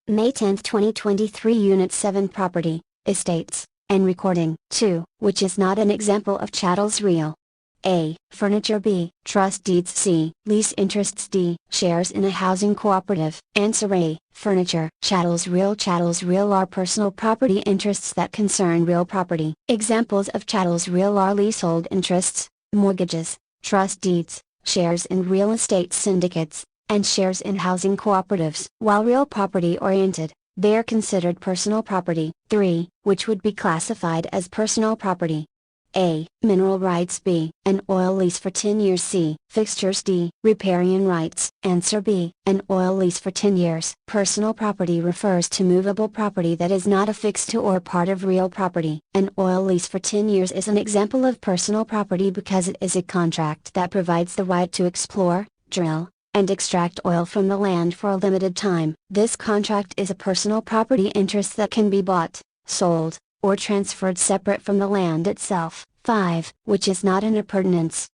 May 10, 2023 Unit 7 Property, Estates, and Recording. 2. Which is not an example of chattels real? A. Furniture. B. Trust deeds. C. Lease interests. D. Shares in a housing cooperative. Answer A. Furniture. Chattels real. Chattels real are personal property interests that concern real property. Examples of chattels real are leasehold interests, mortgages, trust deeds, shares in real estate syndicates, and shares in housing cooperatives. While real property oriented, they are considered personal property. 3. Which would be classified as personal property? A. Mineral rights. B. An oil lease for 10 years. C. Fixtures. D. Riparian rights. Answer B. An oil lease for 10 years. Personal property refers to movable property that is not affixed to or part of real property. An oil lease for 10 years is an example of personal property because it is a contract that provides the right to explore, drill, and extract oil from the land for a limited time. This contract is a personal property interest that can be bought, sold, or transferred separate from the land itself. 5. Which is not an appurtenance?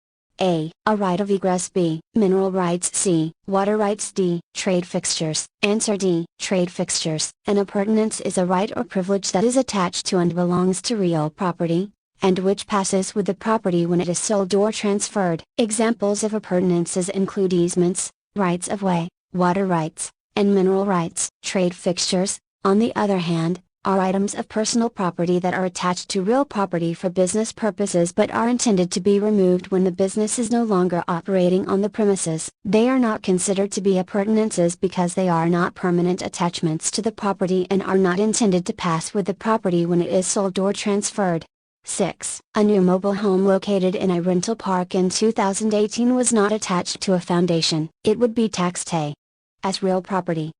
A. A right of egress. B. Mineral rights. C. Water rights. D. Trade fixtures. Answer D. Trade fixtures. An appurtenance is a right or privilege that is attached to and belongs to real property, and which passes with the property when it is sold or transferred. Examples of appurtenances include easements, rights of way, water rights, and mineral rights. Trade fixtures, on the other hand, are items of personal property that are attached to real property for business purposes but are intended to be removed when the business is no longer operating on the premises. They are not considered to be appurtenances because they are not permanent attachments to the property and are not intended to pass with the property when it is sold or transferred. 6. A new mobile home located in a rental park in 2018 was not attached to a foundation. It would be taxed A. As real property.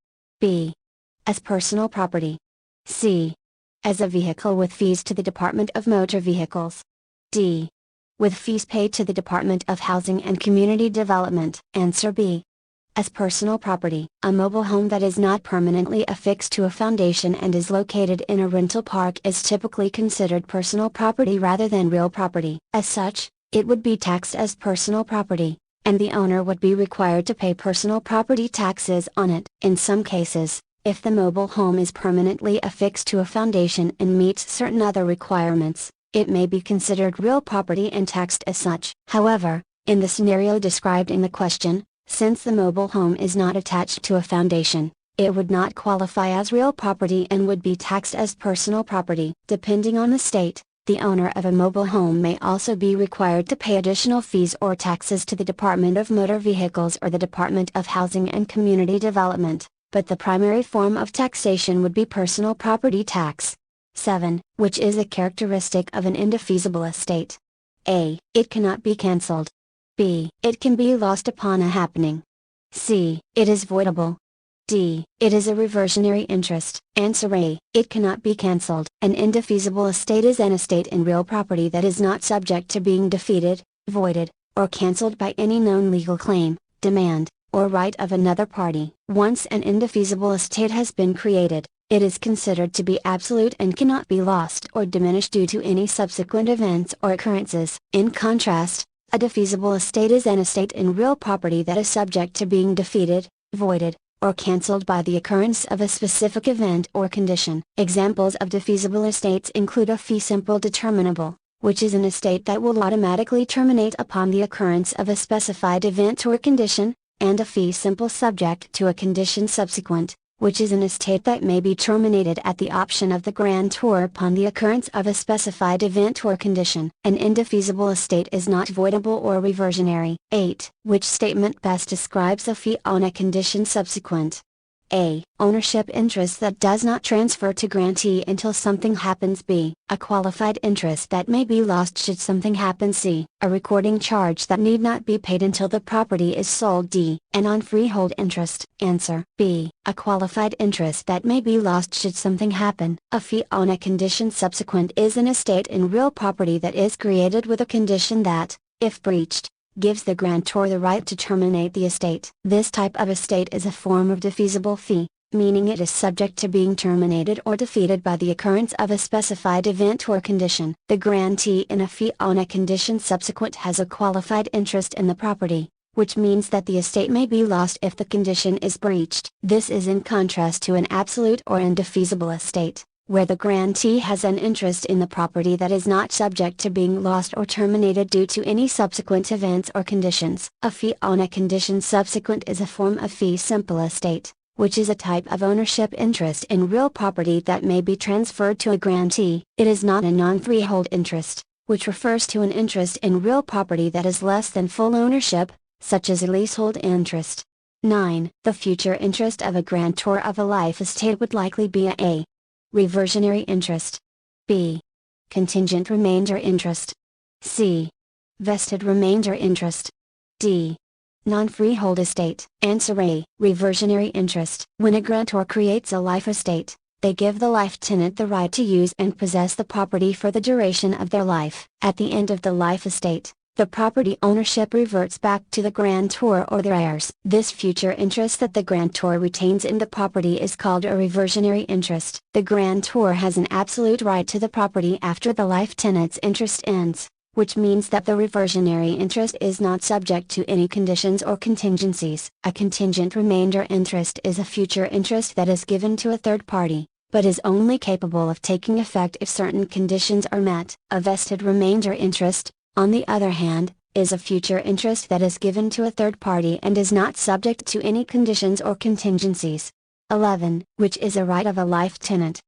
B. As personal property. C. As a vehicle with fees to the Department of Motor Vehicles. D. With fees paid to the Department of Housing and Community Development. Answer B. As personal property. A mobile home that is not permanently affixed to a foundation and is located in a rental park is typically considered personal property rather than real property. As such, it would be taxed as personal property, and the owner would be required to pay personal property taxes on it. In some cases, if the mobile home is permanently affixed to a foundation and meets certain other requirements, it may be considered real property and taxed as such. However, in the scenario described in the question, since the mobile home is not attached to a foundation, it would not qualify as real property and would be taxed as personal property. Depending on the state, the owner of a mobile home may also be required to pay additional fees or taxes to the Department of Motor Vehicles or the Department of Housing and Community Development, but the primary form of taxation would be personal property tax. 7. Which is a characteristic of an indefeasible estate? A. It cannot be cancelled. B. It can be lost upon a happening. C. It is voidable. D. It is a reversionary interest. Answer A. It cannot be cancelled. An indefeasible estate is an estate in real property that is not subject to being defeated, voided, or cancelled by any known legal claim, demand, or right of another party. Once an indefeasible estate has been created, it is considered to be absolute and cannot be lost or diminished due to any subsequent events or occurrences. In contrast, a defeasible estate is an estate in real property that is subject to being defeated, voided, or cancelled by the occurrence of a specific event or condition. Examples of defeasible estates include a fee simple determinable, which is an estate that will automatically terminate upon the occurrence of a specified event or condition, and a fee simple subject to a condition subsequent, which is an estate that may be terminated at the option of the grantor upon the occurrence of a specified event or condition. An indefeasible estate is not voidable or reversionary. 8. Which statement best describes a fee on a condition subsequent? A. Ownership interest that does not transfer to grantee until something happens. B. A qualified interest that may be lost should something happen. C. A recording charge that need not be paid until the property is sold. D. An on freehold interest. Answer B. A qualified interest that may be lost should something happen. A fee on a condition subsequent is an estate in real property that is created with a condition that, if breached, gives the grantor the right to terminate the estate. This type of estate is a form of defeasible fee, meaning it is subject to being terminated or defeated by the occurrence of a specified event or condition. The grantee in a fee on a condition subsequent has a qualified interest in the property, which means that the estate may be lost if the condition is breached. This is in contrast to an absolute or indefeasible estate, where the grantee has an interest in the property that is not subject to being lost or terminated due to any subsequent events or conditions. A fee on a condition subsequent is a form of fee simple estate, which is a type of ownership interest in real property that may be transferred to a grantee. It is not a non-freehold interest, which refers to an interest in real property that is less than full ownership, such as a leasehold interest. 9. The future interest of a grantor of a life estate would likely be a reversionary interest. B. Contingent remainder interest. C. Vested remainder interest. D. Non-freehold estate. Answer A. Reversionary interest. When a grantor creates a life estate, they give the life tenant the right to use and possess the property for the duration of their life. At the end of the life estate, the property ownership reverts back to the grantor or their heirs. This future interest that the grantor retains in the property is called a reversionary interest. The grantor has an absolute right to the property after the life tenant's interest ends, which means that the reversionary interest is not subject to any conditions or contingencies. A contingent remainder interest is a future interest that is given to a third party, but is only capable of taking effect if certain conditions are met. A vested remainder interest, on the other hand, is a future interest that is given to a third party and is not subject to any conditions or contingencies. 11. Which is a right of a life tenant?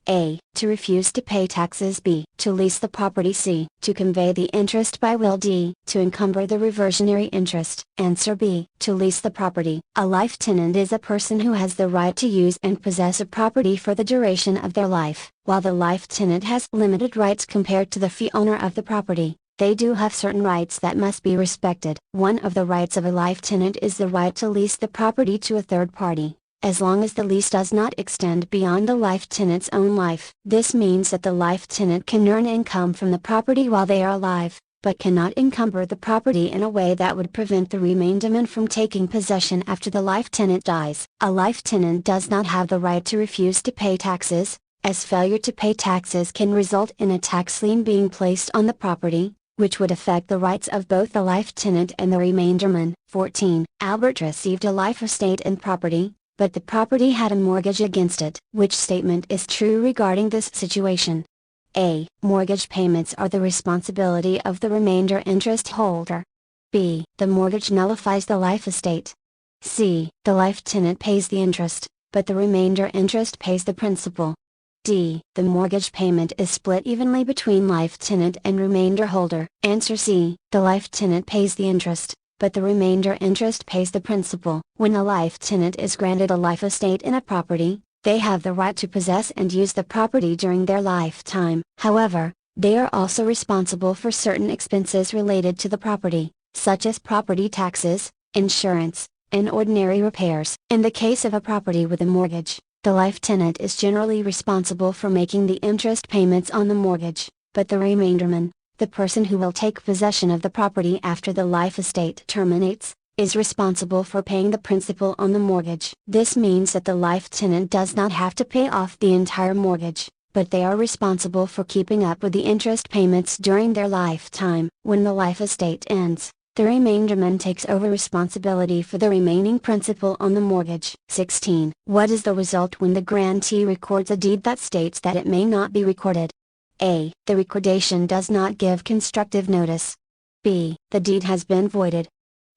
A. To refuse to pay taxes. B. To lease the property. C. To convey the interest by will. D. To encumber the reversionary interest. Answer B. To lease the property. A life tenant is a person who has the right to use and possess a property for the duration of their life. While the life tenant has limited rights compared to the fee owner of the property, they do have certain rights that must be respected. One of the rights of a life tenant is the right to lease the property to a third party, as long as the lease does not extend beyond the life tenant's own life. This means that the life tenant can earn income from the property while they are alive, but cannot encumber the property in a way that would prevent the remainderman from taking possession after the life tenant dies. A life tenant does not have the right to refuse to pay taxes, as failure to pay taxes can result in a tax lien being placed on the property, which would affect the rights of both the life tenant and the remainderman. 14. Albert received a life estate and property, but the property had a mortgage against it. Which statement is true regarding this situation? A. Mortgage payments are the responsibility of the remainder interest holder. B. The mortgage nullifies the life estate. C. The life tenant pays the interest, but the remainder interest pays the principal. D. The mortgage payment is split evenly between life tenant and remainder holder. Answer C. The life tenant pays the interest, but the remainder interest pays the principal. When a life tenant is granted a life estate in a property, they have the right to possess and use the property during their lifetime. However, they are also responsible for certain expenses related to the property, such as property taxes, insurance, and ordinary repairs. In the case of a property with a mortgage, the life tenant is generally responsible for making the interest payments on the mortgage, but the remainderman, the person who will take possession of the property after the life estate terminates, is responsible for paying the principal on the mortgage. This means that the life tenant does not have to pay off the entire mortgage, but they are responsible for keeping up with the interest payments during their lifetime. When the life estate ends, the remainderman takes over responsibility for the remaining principal on the mortgage. 16. What is the result when the grantee records a deed that states that it may not be recorded? A. The recordation does not give constructive notice. B. The deed has been voided.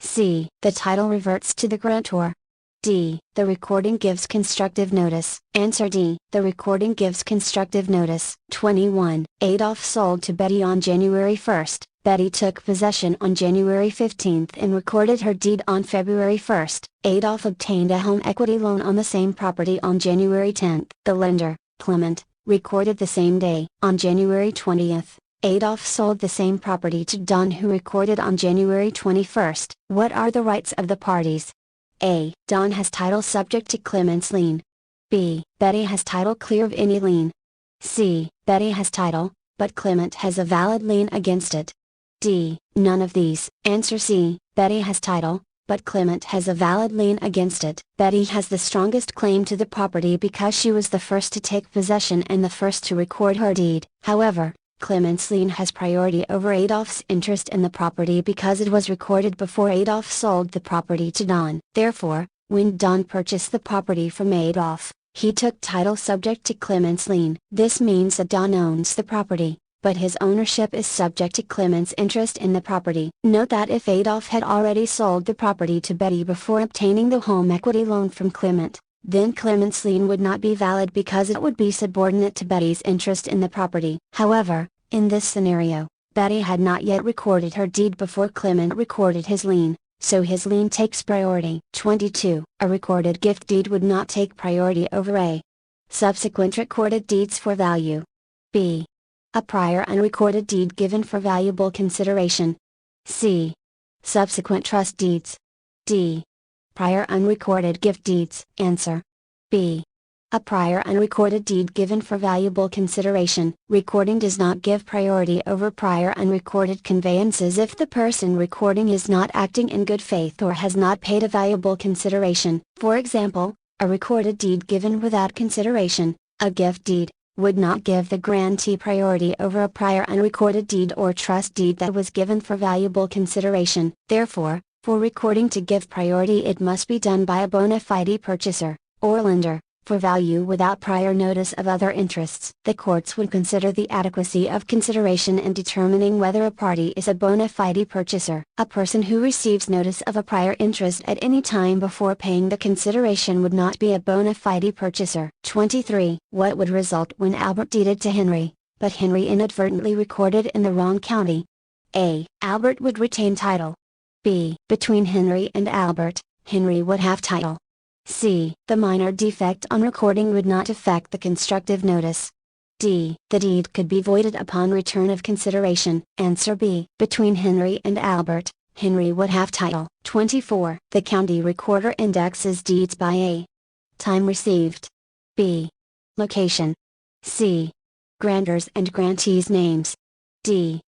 C. The title reverts to the grantor. D. The recording gives constructive notice. Answer D. The recording gives constructive notice. 21. Adolf sold to Betty on January 1st. Betty took possession on January 15th and recorded her deed on February 1st. Adolf obtained a home equity loan on the same property on January 10th. The lender, Clement, recorded the same day. On January 20th, Adolf sold the same property to Don, who recorded on January 21st. What are the rights of the parties? A. Don has title subject to Clement's lien. B. Betty has title clear of any lien. C. Betty has title, but Clement has a valid lien against it. D. None of these. Answer C. Betty has title, but Clement has a valid lien against it. Betty has the strongest claim to the property because she was the first to take possession and the first to record her deed. However, Clement's lien has priority over Adolf's interest in the property because it was recorded before Adolf sold the property to Don. Therefore, when Don purchased the property from Adolf, he took title subject to Clement's lien. This means that Don owns the property, but his ownership is subject to Clement's interest in the property. Note that if Adolf had already sold the property to Betty before obtaining the home equity loan from Clement, then Clement's lien would not be valid because it would be subordinate to Betty's interest in the property. However, in this scenario, Betty had not yet recorded her deed before Clement recorded his lien, so his lien takes priority. 22. A recorded gift deed would not take priority over A. Subsequent recorded deeds for value. B. A prior unrecorded deed given for valuable consideration. C. Subsequent trust deeds. D. Prior unrecorded gift deeds. Answer. B. A prior unrecorded deed given for valuable consideration. Recording does not give priority over prior unrecorded conveyances if the person recording is not acting in good faith or has not paid a valuable consideration. For example, a recorded deed given without consideration, a gift deed, would not give the grantee priority over a prior unrecorded deed or trust deed that was given for valuable consideration. Therefore, for recording to give priority it must be done by a bona fide purchaser, or lender, for value without prior notice of other interests. The courts would consider the adequacy of consideration in determining whether a party is a bona fide purchaser. A person who receives notice of a prior interest at any time before paying the consideration would not be a bona fide purchaser. 23. What would result when Albert deeded to Henry, but Henry inadvertently recorded in the wrong county? A. Albert would retain title. B. Between Henry and Albert, Henry would have title. C. The minor defect on recording would not affect the constructive notice. D. The deed could be voided upon return of consideration. Answer B. Between Henry and Albert, Henry would have title. 24. The county recorder indexes deeds by A. Time received. B. Location. C. Grantors and grantees' names. D.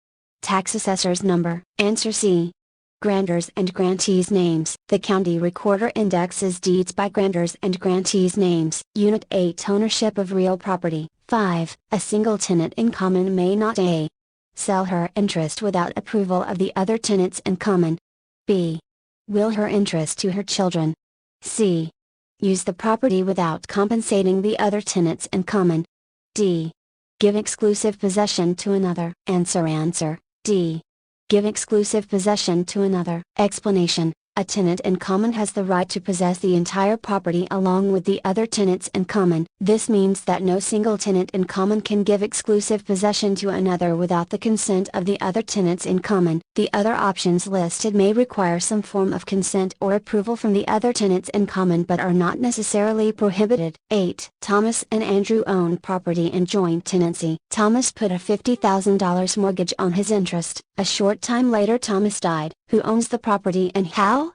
Tax assessor's number. Answer C. Grantors and grantees' names. The county recorder indexes deeds by grantors and grantees' names. Unit 8. Ownership of real property. 5. A single tenant in common may not A. Sell her interest without approval of the other tenants in common. B. Will her interest to her children. C. Use the property without compensating the other tenants in common. D. Give exclusive possession to another. Answer D. Give exclusive possession to another. Explanation. A tenant in common has the right to possess the entire property along with the other tenants in common. This means that no single tenant in common can give exclusive possession to another without the consent of the other tenants in common. The other options listed may require some form of consent or approval from the other tenants in common but are not necessarily prohibited. 8. Thomas and Andrew own property in joint tenancy. Thomas put a $50,000 mortgage on his interest. A short time later Thomas died. Who owns the property and how?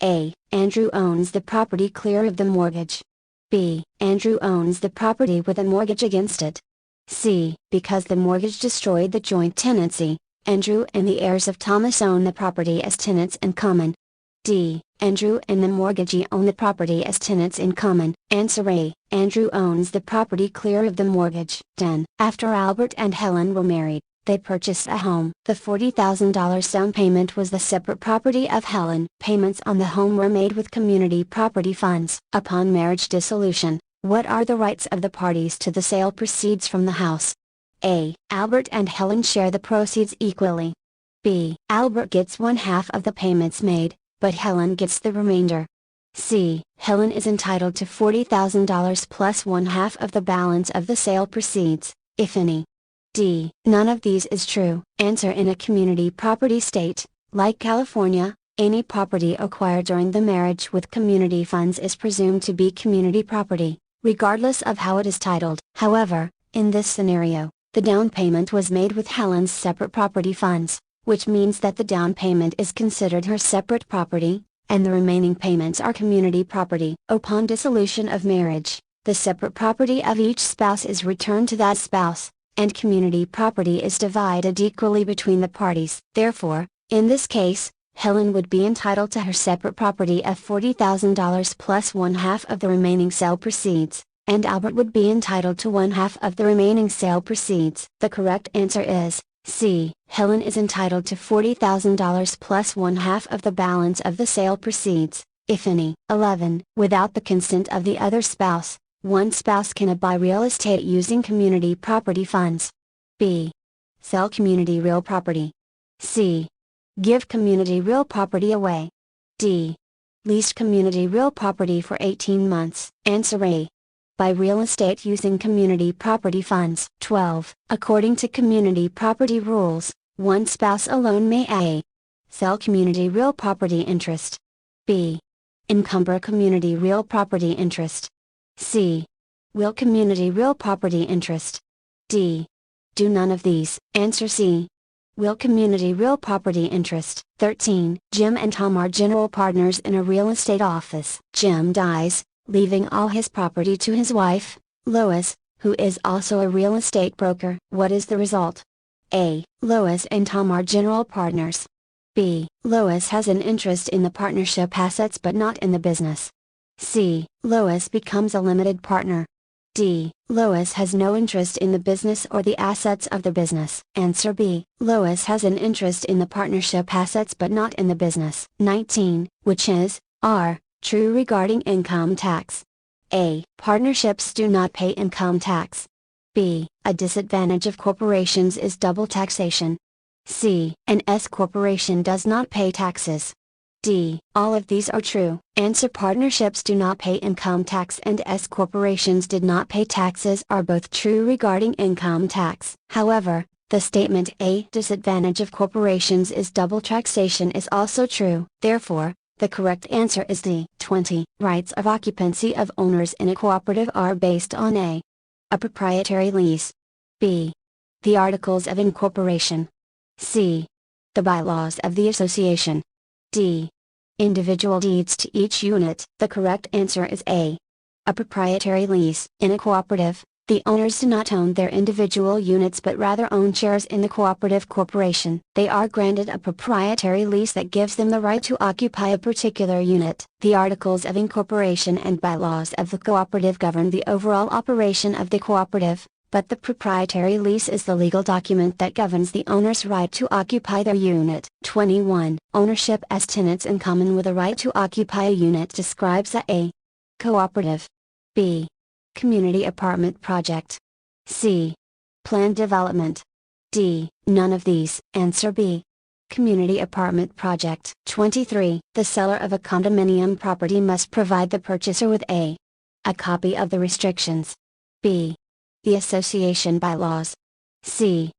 A. Andrew owns the property clear of the mortgage. B. Andrew owns the property with a mortgage against it. C. Because the mortgage destroyed the joint tenancy, Andrew and the heirs of Thomas own the property as tenants in common. D. Andrew and the mortgagee own the property as tenants in common. Answer A. Andrew owns the property clear of the mortgage. 10. After Albert and Helen were married, they purchased a home. The $40,000 down payment was the separate property of Helen. Payments on the home were made with community property funds. Upon marriage dissolution, what are the rights of the parties to the sale proceeds from the house? A. Albert and Helen share the proceeds equally. B. Albert gets 1/2 of the payments made, but Helen gets the remainder. C. Helen is entitled to $40,000 plus 1/2 of the balance of the sale proceeds, if any. D. None of these is true. Answer. In a community property state, like California, any property acquired during the marriage with community funds is presumed to be community property, regardless of how it is titled. However, in this scenario, the down payment was made with Helen's separate property funds, which means that the down payment is considered her separate property, and the remaining payments are community property. Upon dissolution of marriage, the separate property of each spouse is returned to that spouse, and community property is divided equally between the parties. Therefore, in this case, Helen would be entitled to her separate property of $40,000 plus 1/2 of the remaining sale proceeds. and Albert would be entitled to 1/2 of the remaining sale proceeds. The correct answer is C. Helen is entitled to $40,000 plus 1/2 of the balance of the sale proceeds, if any. 11. Without the consent of the other spouse, one spouse can buy real estate using community property funds. B. Sell community real property. C. Give community real property away. D. Lease community real property for 18 months. Answer A. Buy real estate using community property funds. 12. According to community property rules, one spouse alone may A. Sell community real property interest. B. Encumber community real property interest. C. Will community real property interest. D. Do none of these. Answer C. Will community real property interest. 13. Jim and Tom are general partners in a real estate office. Jim dies, leaving all his property to his wife, Lois, who is also a real estate broker. What is the result? A. Lois and Tom are general partners. B. Lois has an interest in the partnership assets but not in the business. C. Lois becomes a limited partner. D. Lois has no interest in the business or the assets of the business. Answer B. Lois has an interest in the partnership assets but not in the business. 19. Which is, R, true regarding income tax? A. Partnerships do not pay income tax. B. A disadvantage of corporations is double taxation. C. An S corporation does not pay taxes. D. All of these are true. Answer. Partnerships do not pay income tax and S corporations did not pay taxes are both true regarding income tax. However, the statement A disadvantage of corporations is double taxation is also true. Therefore, the correct answer is D. 20. Rights of occupancy of owners in a cooperative are based on A. A proprietary lease. B. The articles of incorporation. C. The bylaws of the association. D. Individual deeds to each unit. The correct answer is A. A proprietary lease. In a cooperative, the owners do not own their individual units but rather own shares in the cooperative corporation. They are granted a proprietary lease that gives them the right to occupy a particular unit. The articles of incorporation and bylaws of the cooperative govern the overall operation of the cooperative, but the proprietary lease is the legal document that governs the owner's right to occupy their unit. 21. Ownership as tenants in common with a right to occupy a unit describes A. Cooperative. B. Community apartment project. C. Planned development. D. None of these. Answer B. Community apartment project. 23. The seller of a condominium property must provide the purchaser with A. A copy of the restrictions. B. The association bylaws. C.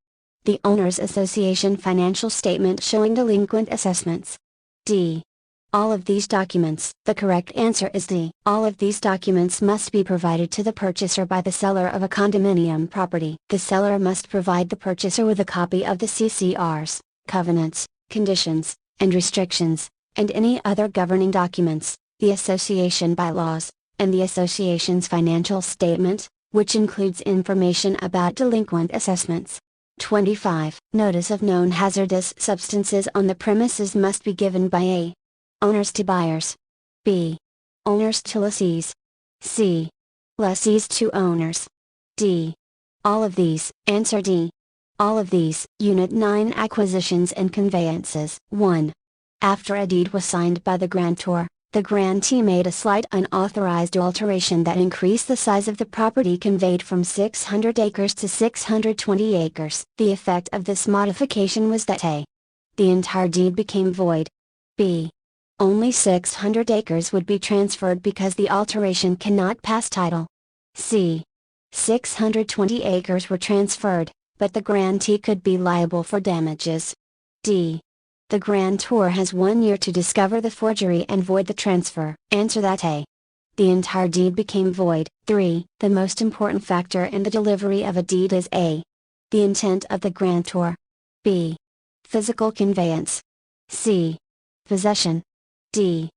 The Owners Association financial statement showing delinquent assessments. D. All of these documents. The correct answer is D. All of these documents must be provided to the purchaser by the seller of a condominium property. The seller must provide the purchaser with a copy of the CCRs, covenants, conditions, and restrictions, and any other governing documents, the association bylaws, and the association's financial statement, which includes information about delinquent assessments. 25. Notice of known hazardous substances on the premises must be given by A. Owners to buyers. B. Owners to lessees. C. Lessees to owners. D. All of these. Answer D. All of these. Unit 9 Acquisitions and Conveyances. 1. After a deed was signed by the grantor, the grantee made a slight unauthorized alteration that increased the size of the property conveyed from 600 acres to 620 acres. The effect of this modification was that A. The entire deed became void. B. Only 600 acres would be transferred because the alteration cannot pass title. C. 620 acres were transferred, but the grantee could be liable for damages. D. The grantor has 1 year to discover the forgery and void the transfer. Answer that A. The entire deed became void. 3. The most important factor in the delivery of a deed is A. The intent of the grantor. B. Physical conveyance. C. Possession. D.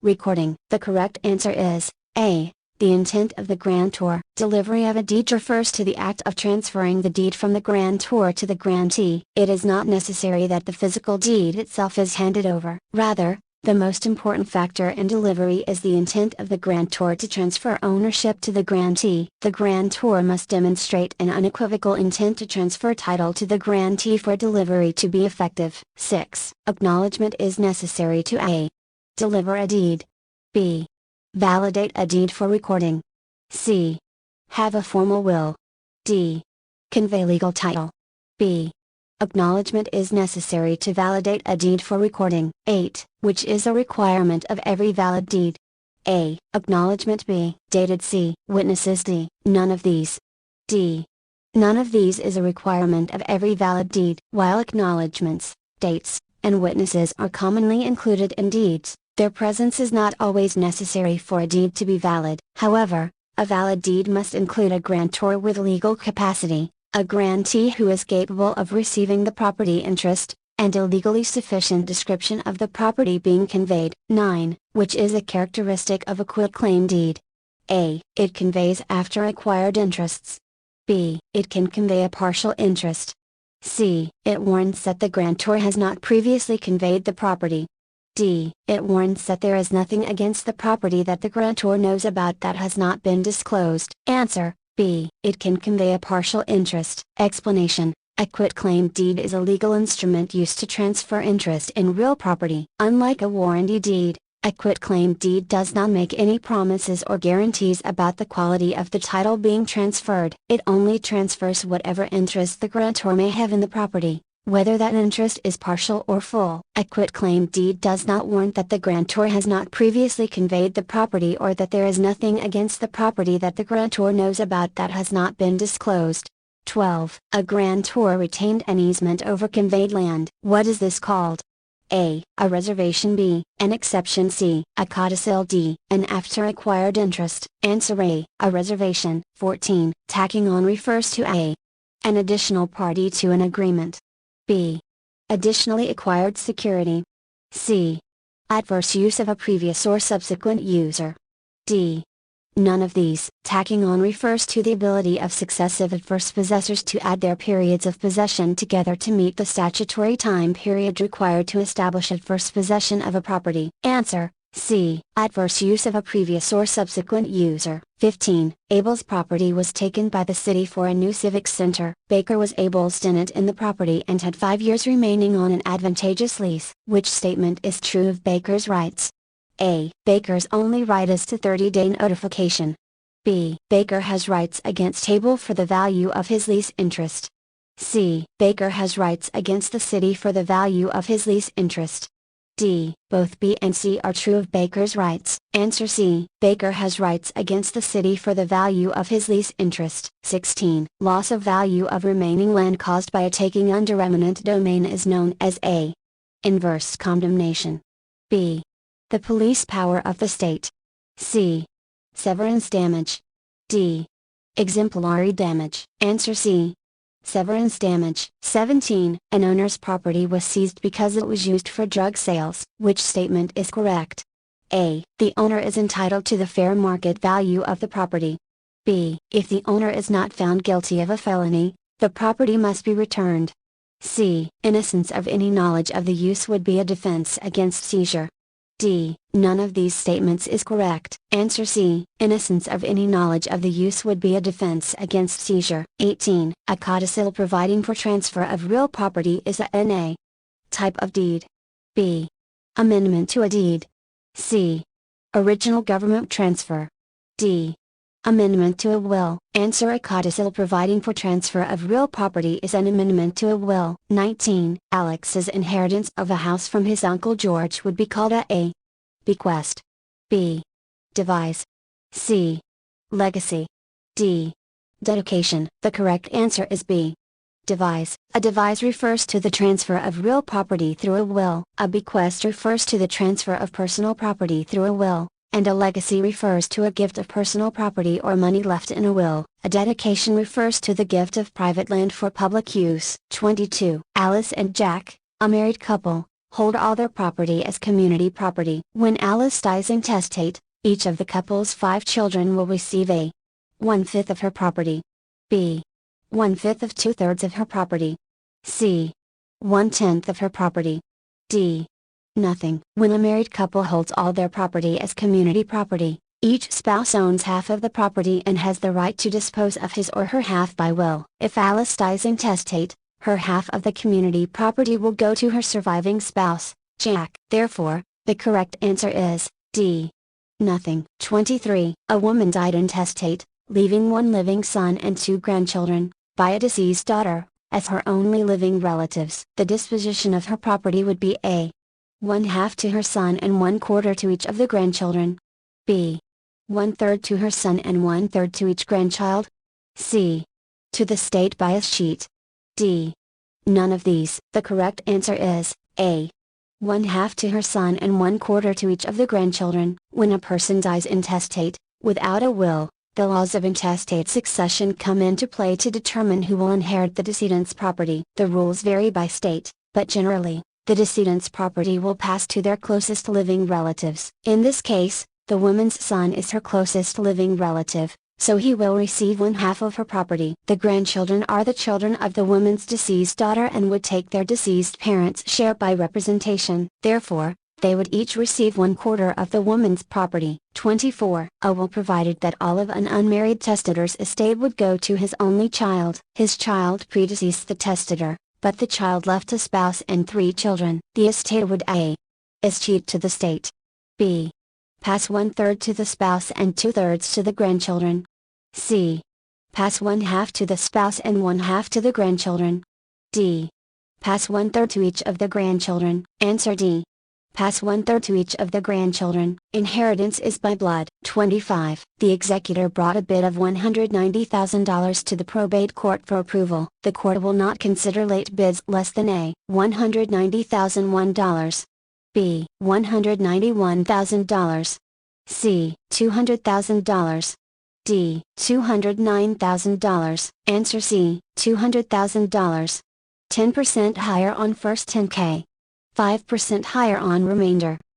Recording. The correct answer is A. The intent of the grantor. Delivery of a deed refers to the act of transferring the deed from the grantor to the grantee. It is not necessary that the physical deed itself is handed over. Rather, The most important factor in delivery is the intent of the grantor to transfer ownership to the grantee. The grantor must demonstrate an unequivocal intent to transfer title to the grantee for delivery to be effective. 6. Acknowledgement is necessary to a. Deliver a deed. b. Validate a deed for recording. c. Have a formal will. d. Convey legal title. b. Acknowledgement is necessary to validate a deed for recording. 8. Which is a requirement of every valid deed. A. Acknowledgement. B. Dated. C. Witnesses. D. None of these. D. None of these is a requirement of every valid deed. While acknowledgements, dates, and witnesses are commonly included in deeds, their presence is not always necessary for a deed to be valid. However, a valid deed must include a grantor with legal capacity, a grantee who is capable of receiving the property interest, and a legally sufficient description of the property being conveyed. 9. Which is a characteristic of a quitclaim deed. A. It conveys after acquired interests. B. It can convey a partial interest. C. It warrants that the grantor has not previously conveyed the property. D. It warrants that there is nothing against the property that the grantor knows about that has not been disclosed. Answer. B. It can convey a partial interest. Explanation. A quitclaim deed is a legal instrument used to transfer interest in real property. Unlike a warranty deed, a quitclaim deed does not make any promises or guarantees about the quality of the title being transferred. It only transfers whatever interest the grantor may have in the property, whether that interest is partial or full. A quitclaim deed does not warrant that the grantor has not previously conveyed the property or that there is nothing against the property that the grantor knows about that has not been disclosed. 12. A grantor retained an easement over conveyed land. What is this called? A. A reservation. B. An exception. C. A codicil. D. An after acquired interest. Answer. A. A reservation. 14. Tacking on refers to a. An additional party to an agreement. B. Additionally acquired security. C. Adverse use of a previous or subsequent user. D. None of these. Tacking on refers to the ability of successive adverse possessors to add their periods of possession together to meet the statutory time period required to establish adverse possession of a property. Answer. C. Adverse use of a previous or subsequent user. 15. Abel's property was taken by the city for a new civic center. Baker was Abel's tenant in the property and had 5 years remaining on an advantageous lease. Which statement is true of Baker's rights? A. Baker's only right is to 30-day notification. B. Baker has rights against Abel for the value of his lease interest. C. Baker has rights against the city for the value of his lease interest. D. Both B and C are true of Baker's rights. Answer. C. Baker has rights against the city for the value of his lease interest. 16. Loss of value of remaining land caused by a taking under eminent domain is known as A. Inverse condemnation. B. The police power of the state. C. Severance damage. D. Exemplary damage. Answer. C. Severance damage. 17. An owner's property was seized because it was used for drug sales. Which statement is correct? A. The owner is entitled to the fair market value of the property. B. If the owner is not found guilty of a felony, the property must be returned. C. Innocence of any knowledge of the use would be a defense against seizure. D. None of these statements is correct. Answer. C. Innocence of any knowledge of the use would be a defense against seizure. 18. A codicil providing for transfer of real property is a N.A. type of deed. B. Amendment to a deed. C. Original government transfer. D. Amendment to a will. Answer. A codicil providing for transfer of real property is an amendment to a will. 19. Alex's inheritance of a house from his uncle George would be called a bequest. B. Devise. C. Legacy. D. Dedication. The correct answer is B. Devise. A devise refers to the transfer of real property through a will. A bequest refers to the transfer of personal property through a will. And a legacy refers to a gift of personal property or money left in a will. A dedication refers to the gift of private land for public use. 22. Alice and Jack, a married couple, hold all their property as community property. When Alice dies intestate, each of the couple's 5 children will receive a 1/5 of her property. B. 1/5 of 2/3 of her property. C. 1/10 of her property. D. Nothing. When a married couple holds all their property as community property, each spouse owns half of the property and has the right to dispose of his or her half by will. If Alice dies intestate, her half of the community property will go to her surviving spouse, Jack. Therefore, the correct answer is D. Nothing. 23. A woman died intestate, leaving one living son and two grandchildren, by a deceased daughter, as her only living relatives. The disposition of her property would be A. 1/2 to her son and 1/4 to each of the grandchildren. B. 1/3 to her son and 1/3 to each grandchild. C. To the state by a sheet. D. None of these. The correct answer is A. 1/2 to her son and 1/4 to each of the grandchildren. When a person dies intestate, without a will, the laws of intestate succession come into play to determine who will inherit the decedent's property. The rules vary by state, but generally, the decedent's property will pass to their closest living relatives. In this case, the woman's son is her closest living relative, so he will receive 1/2 of her property. The grandchildren are the children of the woman's deceased daughter and would take their deceased parents' share by representation. Therefore, they would each receive 1/4 of the woman's property. 24. A will provided that all of an unmarried testator's estate would go to his only child. His child predeceased the testator, but the child left a spouse and 3 children. The estate would A. escheat to the state. B. Pass 1/3 to the spouse and 2/3 to the grandchildren. C. Pass 1/2 to the spouse and 1/2 to the grandchildren. D. Pass 1/3 to each of the grandchildren. Answer D. Pass 1/3 to each of the grandchildren. Inheritance is by blood. 25. The executor brought a bid of $190,000 to the probate court for approval. The court will not consider late bids less than A. $190,001. B. $191,000. C. $200,000. D. $209,000. Answer C. $200,000. 10% higher on first 10K. 5% higher on remainder.